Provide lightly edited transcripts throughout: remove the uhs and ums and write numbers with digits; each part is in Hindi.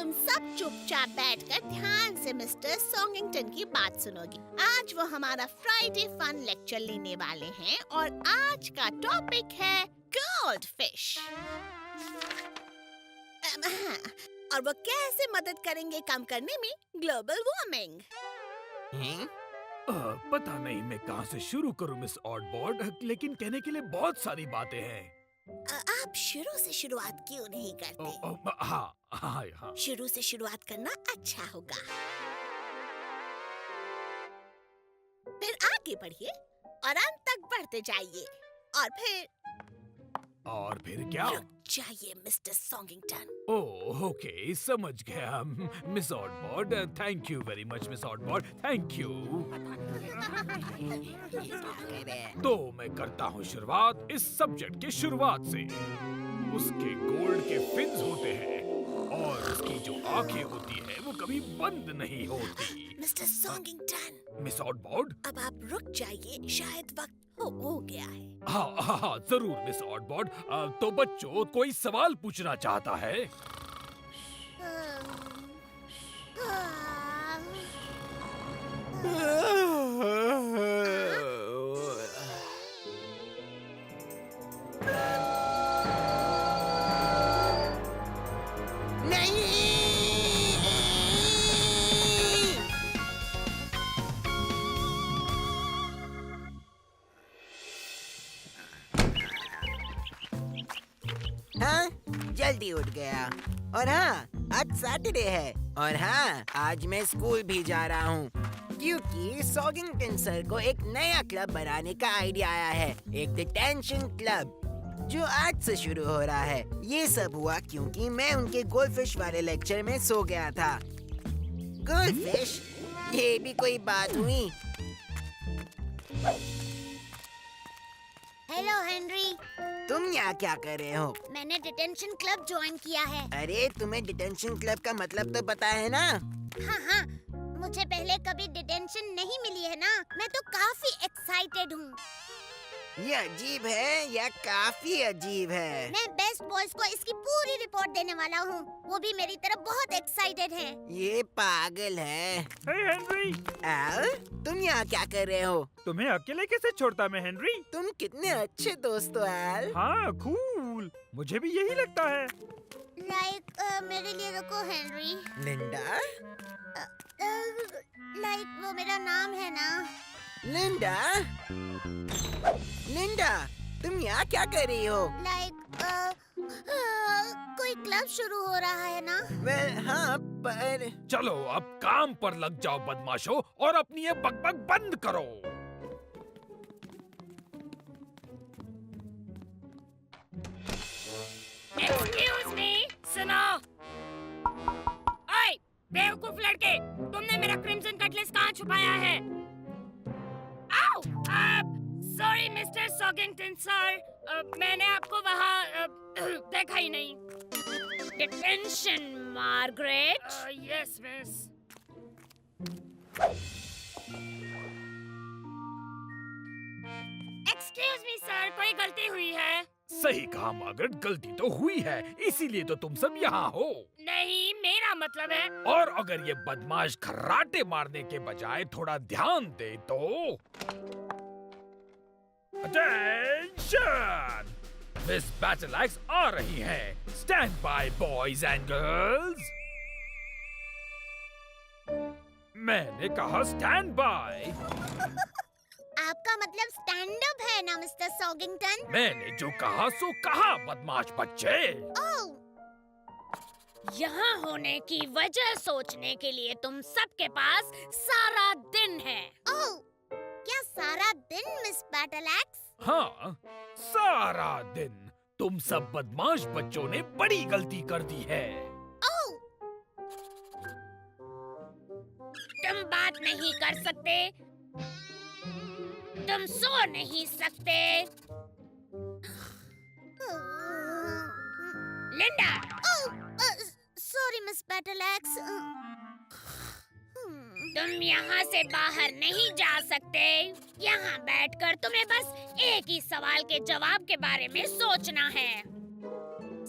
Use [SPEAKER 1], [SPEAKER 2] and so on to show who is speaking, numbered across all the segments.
[SPEAKER 1] तुम सब चुपचाप बैठकर ध्यान से मिस्टर सॉन्गिंगटन की बात सुनोगे। आज वो हमारा फ्राइडे फन लेक्चर लेने वाले हैं और आज का टॉपिक है गोल्ड फिश। और वो कैसे मदद करेंगे कम करने में ग्लोबल वार्मिंग।
[SPEAKER 2] पता नहीं मैं कहाँ से शुरू करूँ मिस ऑडबॉर्ड, लेकिन कहने के लिए बहुत सारी बातें हैं।
[SPEAKER 1] आप शुरू से शुरुआत क्यों नहीं करते?
[SPEAKER 2] हाँ।
[SPEAKER 1] शुरू से शुरुआत करना अच्छा होगा। फिर आगे बढ़िए और अंत तक बढ़ते जाइए और फिर
[SPEAKER 2] क्या?
[SPEAKER 1] रुक जाइए मिस्टर सॉन्गिंगटन।
[SPEAKER 2] ओह ओके, समझ गया मिस ऑडबॉर्ड। Thank you very much miss ऑडबॉर्ड, थैंक यू। तो मैं करता हूँ शुरुआत इस सब्जेक्ट के शुरुआत से। उसके गोल्ड के फिन्स होते हैं और उसकी जो आंखें होती है वो कभी बंद नहीं होती।
[SPEAKER 1] मिस्टर सॉन्गिंगटन,
[SPEAKER 2] मिस ऑडबॉर्ड,
[SPEAKER 1] अब आप रुक जाइए, शायद वक्त हो गया है।
[SPEAKER 2] हाँ जरूर मिस ऑडबॉर्ड। तो बच्चों, कोई सवाल पूछना चाहता है?
[SPEAKER 3] हाँ, जल्दी उठ गया। और हाँ, आज सैटरडे है। और हाँ, आज मैं स्कूल भी जा रहा हूँ क्योंकि सॉगिंगटन सर को एक नया क्लब बनाने का आइडिया आया है, एक डिटेंशन क्लब जो आज से शुरू हो रहा है। ये सब हुआ क्योंकि मैं उनके गोल्डफिश वाले लेक्चर में सो गया था। गोल्डफिश? ये भी कोई बात हुई?
[SPEAKER 1] हेलो हेनरी,
[SPEAKER 3] तुम यहाँ क्या कर रहे हो?
[SPEAKER 1] मैंने डिटेंशन क्लब ज्वाइन किया है।
[SPEAKER 3] अरे, तुम्हें डिटेंशन क्लब का मतलब तो पता है ना?
[SPEAKER 1] हाँ, मुझे पहले कभी डिटेंशन नहीं मिली है ना, मैं तो काफी एक्साइटेड हूँ।
[SPEAKER 3] ये अजीब है या काफी अजीब है?
[SPEAKER 1] मैं बेस्ट बॉयज को इसकी पूरी रिपोर्ट देने वाला हूँ, वो भी मेरी तरफ बहुत एक्साइटेड हैं।
[SPEAKER 3] ये पागल है।
[SPEAKER 4] हे हेनरी,
[SPEAKER 3] एल, तुम यहाँ क्या कर रहे हो?
[SPEAKER 4] तुम्हें अकेले कैसे छोड़ता मैं हेनरी?
[SPEAKER 3] तुम कितने अच्छे दोस्त हो एल।
[SPEAKER 4] हाँ, कूल, मुझे भी यही लगता है।
[SPEAKER 1] मेरे लिए रुको हेनरी।
[SPEAKER 3] लिंडा?
[SPEAKER 1] वो मेरा नाम है ना।
[SPEAKER 3] लिंडा? लिंडा, तुम यहाँ क्या कर रही हो?
[SPEAKER 1] कोई क्लब शुरू हो रहा है ना?
[SPEAKER 3] वेल, हाँ, पर
[SPEAKER 2] चलो अब काम पर लग जाओ बदमाशों, और अपनी ये बकबक बंद करो।
[SPEAKER 5] एक्सक्यूज मी, सुनो। ओए, बेवकूफ लड़के, तुमने मेरा क्रिम्सन कटलेस कहाँ छुपाया है? आओ, सॉरी मिस्टर सॉगिंगटन सर, मैंने आपको वहाँ देखा ही नहीं। Detention Margaret. Yes miss. Excuse me sir, कोई गलती हुई है?
[SPEAKER 2] सही कहा मार्गरेट, गलती तो हुई है, इसीलिए तो तुम सब यहाँ हो।
[SPEAKER 5] नहीं, मेरा मतलब है।
[SPEAKER 2] और अगर ये बदमाश खर्राटे मारने के बजाय थोड़ा ध्यान दे तो। अटेंशन! मिस बैटल एक्स आ रही हैं। Stand by boys and girls. मैंने कहा स्टैंड बाय।
[SPEAKER 1] आपका मतलब स्टैंड अप है ना मिस्टर सॉगिंगटन?
[SPEAKER 2] मैंने जो कहा सो कहा, बदमाश बच्चे।
[SPEAKER 5] यहाँ होने की वजह सोचने के लिए तुम सबके पास सारा दिन है।
[SPEAKER 1] ओह, क्या सारा दिन मिस बैटल एक्स?
[SPEAKER 2] हाँ, सारा दिन। तुम सब बदमाश बच्चों ने बड़ी गलती कर दी है।
[SPEAKER 5] तुम बात नहीं कर सकते, तुम सो नहीं सकते। Linda!
[SPEAKER 1] Sorry miss battle x.
[SPEAKER 5] तुम यहाँ से बाहर नहीं जा सकते। यहाँ बैठकर तुम्हें बस एक ही सवाल के जवाब के बारे में सोचना है।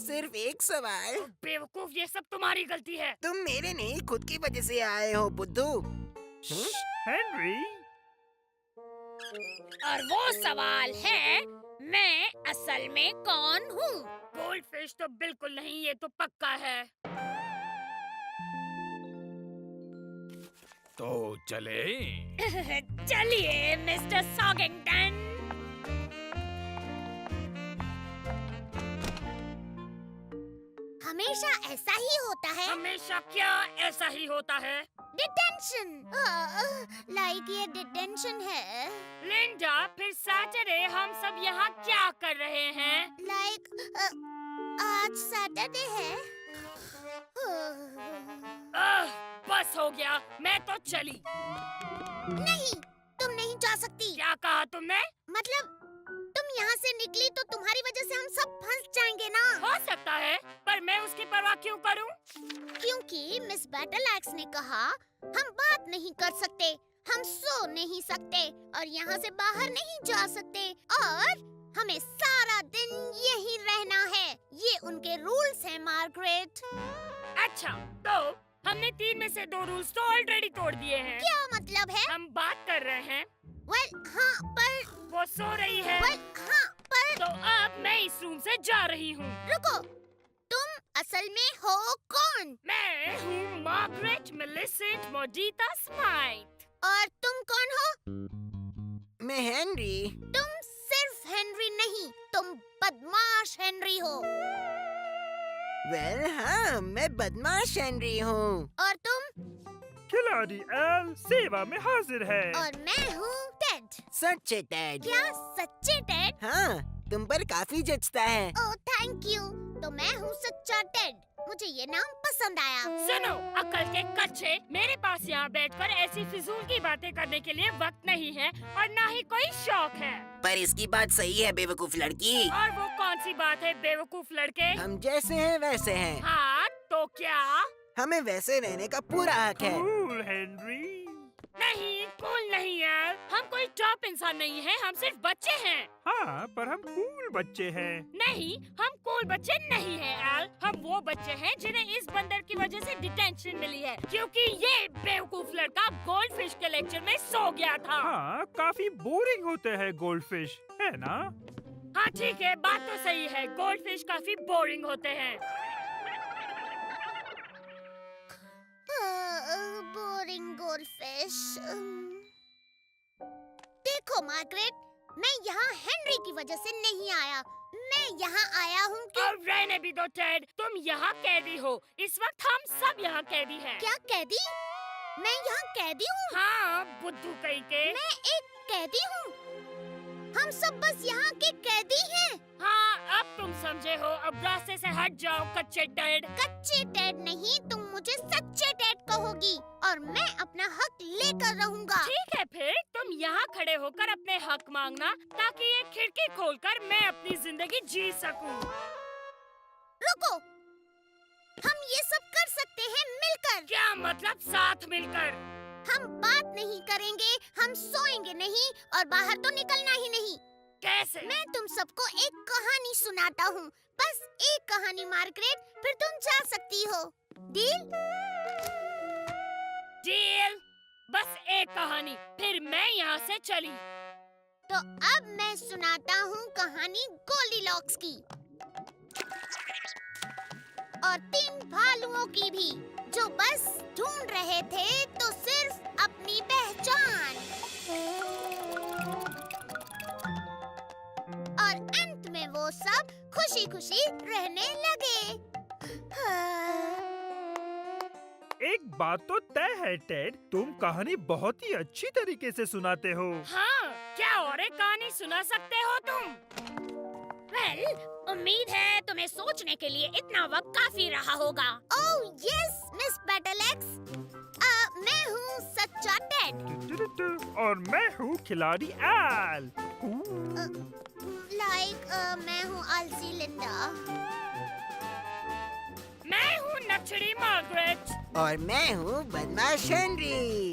[SPEAKER 3] सिर्फ एक सवाल।
[SPEAKER 5] बेवकूफ, ये सब तुम्हारी गलती है।
[SPEAKER 3] तुम मेरे नहीं खुद की वजह से आए हो बुद्धू।
[SPEAKER 4] हेनरी,
[SPEAKER 1] और वो सवाल है, मैं असल में कौन हूँ?
[SPEAKER 5] गोल्ड फिश तो बिल्कुल नहीं, ये तो पक्का है।
[SPEAKER 2] तो चले।
[SPEAKER 1] चलिए मिस्टर सॉगिंगटन। हमेशा ऐसा ही होता है।
[SPEAKER 5] हमेशा क्या ऐसा ही होता है?
[SPEAKER 1] डिटेंशन। लाइक ये डिटेंशन है।
[SPEAKER 5] लिंडा, फिर सैटरडे हम सब यहाँ क्या कर रहे हैं?
[SPEAKER 1] लाइक आज सैटरडे है।
[SPEAKER 5] बस हो गया, मैं तो चली।
[SPEAKER 1] नहीं, तुम नहीं जा सकती।
[SPEAKER 5] क्या कहा तुमने?
[SPEAKER 1] मतलब तुम यहाँ से निकली तो तुम्हारी वजह से हम सब फंस जाएंगे ना।
[SPEAKER 5] हो सकता है, पर मैं उसकी परवाह क्यों करूं?
[SPEAKER 1] क्योंकि मिस बैटलैक्स ने कहा हम बात नहीं कर सकते, हम सो नहीं सकते और यहाँ से बाहर नहीं जा सकते और हमें सारा दिन यहीं रहना है। ये उनके रूल्स हैं, मार्गरेट।
[SPEAKER 5] अच्छा, तो हमने 3 में से 2 रूल्स तो ऑलरेडी तोड़ दिए हैं।
[SPEAKER 1] क्या मतलब है?
[SPEAKER 5] हम बात कर रहे हैं,
[SPEAKER 1] हाँ पर
[SPEAKER 5] वो सो रही है।
[SPEAKER 1] हाँ पर
[SPEAKER 5] तो अब मैं इस रूम से जा रही हूँ।
[SPEAKER 1] रुको, तुम असल में हो कौन?
[SPEAKER 5] मैं हूँ मार्गरेट मिलिसेंट मोडिता स्माइथ।
[SPEAKER 1] और तुम कौन हो?
[SPEAKER 3] मैं हेनरी।
[SPEAKER 1] तुम सिर्फ हेनरी नहीं, तुम बदमाश हेनरी हो।
[SPEAKER 3] वेल हाँ, मैं बदमाश हेनरी हूँ।
[SPEAKER 1] और तुम?
[SPEAKER 4] खिलाड़ी एल सेवा में हाजिर है।
[SPEAKER 1] और मैं हूँ टेड।
[SPEAKER 3] सच्चे टेड।
[SPEAKER 1] क्या सच्चे टेड?
[SPEAKER 3] हाँ, तुम पर काफी जचता है।
[SPEAKER 1] Oh thank you. तो मैं हूँ सच्चा टेड। मुझे ये नाम पसंद आया।
[SPEAKER 5] सुनो अक्ल के कच्चे, मेरे पास यहाँ बैठकर ऐसी फिजूल की बातें करने के लिए वक्त नहीं है और ना ही कोई शौक है।
[SPEAKER 3] पर इसकी बात सही है बेवकूफ लड़की।
[SPEAKER 5] और वो कौन सी बात है बेवकूफ लड़के?
[SPEAKER 3] हम जैसे हैं वैसे हैं।
[SPEAKER 5] हाँ तो क्या?
[SPEAKER 3] हमें वैसे रहने का पूरा हक है।
[SPEAKER 4] Cool Henry.
[SPEAKER 5] नहीं, कूल नहीं यार, हम कोई टॉप इंसान नहीं है, हम सिर्फ बच्चे हैं।
[SPEAKER 4] हाँ, पर हम कूल बच्चे हैं।
[SPEAKER 5] नहीं, हम कूल बच्चे नहीं हैं एल, हम वो बच्चे हैं जिन्हें इस बंदर की वजह से डिटेंशन मिली है क्योंकि ये बेवकूफ लड़का गोल्ड फिश के लेक्चर में सो गया था।
[SPEAKER 4] हाँ, काफी बोरिंग होते हैं गोल्ड फिश, है ना?
[SPEAKER 5] हाँ ठीक है, बात तो सही है, गोल्ड फिश काफी बोरिंग होते हैं।
[SPEAKER 1] Boring goldfish. देखो मार्गरेट, मैं यहाँ हेनरी की वजह से नहीं आया। मैं यहाँ आया हूँ
[SPEAKER 5] और रहने भी दो टेड, तुम यहाँ कैदी हो। इस वक्त हम सब यहाँ कैदी हैं।
[SPEAKER 1] क्या कैदी? मैं यहाँ कैदी हूँ?
[SPEAKER 5] हाँ, बुद्धू कहीं के।
[SPEAKER 1] मैं एक कैदी हूँ? हम सब बस यहाँ के कैदी हैं।
[SPEAKER 5] हाँ, अब तुम समझे हो, अब रास्ते से हट जाओ कच्चे टेड।
[SPEAKER 1] कच्चे टेड नहीं, तुम मुझे सच्चे टेड कहोगी और मैं अपना हक लेकर रहूंगा।
[SPEAKER 5] ठीक है, फिर तुम यहाँ खड़े होकर अपने हक मांगना ताकि ये खिड़की खोलकर मैं अपनी जिंदगी जी सकूं।
[SPEAKER 1] रुको, हम ये सब कर सकते हैं मिलकर।
[SPEAKER 5] क्या मतलब साथ मिलकर?
[SPEAKER 1] हम बात नहीं करेंगे, हम सोएंगे नहीं और बाहर तो निकलना ही नहीं।
[SPEAKER 5] कैसे?
[SPEAKER 1] मैं तुम सबको एक कहानी सुनाता हूँ, बस एक कहानी मार्गरेट, फिर तुम जा सकती हो। डील?
[SPEAKER 5] डील। बस एक कहानी, फिर मैं यहाँ से चली।
[SPEAKER 1] तो अब मैं सुनाता हूँ कहानी गोल्डीलॉक्स की और 3 भालुओं की भी, जो बस ढूंढ रहे थे तो सिर्फ अपनी पहचान। और अंत में वो सब खुशी-खुशी रहने लगे।
[SPEAKER 4] एक बात तो तय है टेड, तुम कहानी बहुत ही अच्छी तरीके से सुनाते हो।
[SPEAKER 5] हाँ, क्या और एक कहानी सुना सकते हो तुम?
[SPEAKER 1] वेल, उम्मीद है तुम्हें सोचने के लिए इतना वक्त काफी रहा होगा। Oh yes, miss Battleaxe. मैं हूँ सच्चा टेड।
[SPEAKER 4] और मैं हूँ खिलाड़ी एल।
[SPEAKER 1] मैं हूँ आलसी लिंडा।
[SPEAKER 5] मैं हूँ नक्शड़ी मार्गरेट।
[SPEAKER 3] और मैं हूँ बदमाश हेनरी।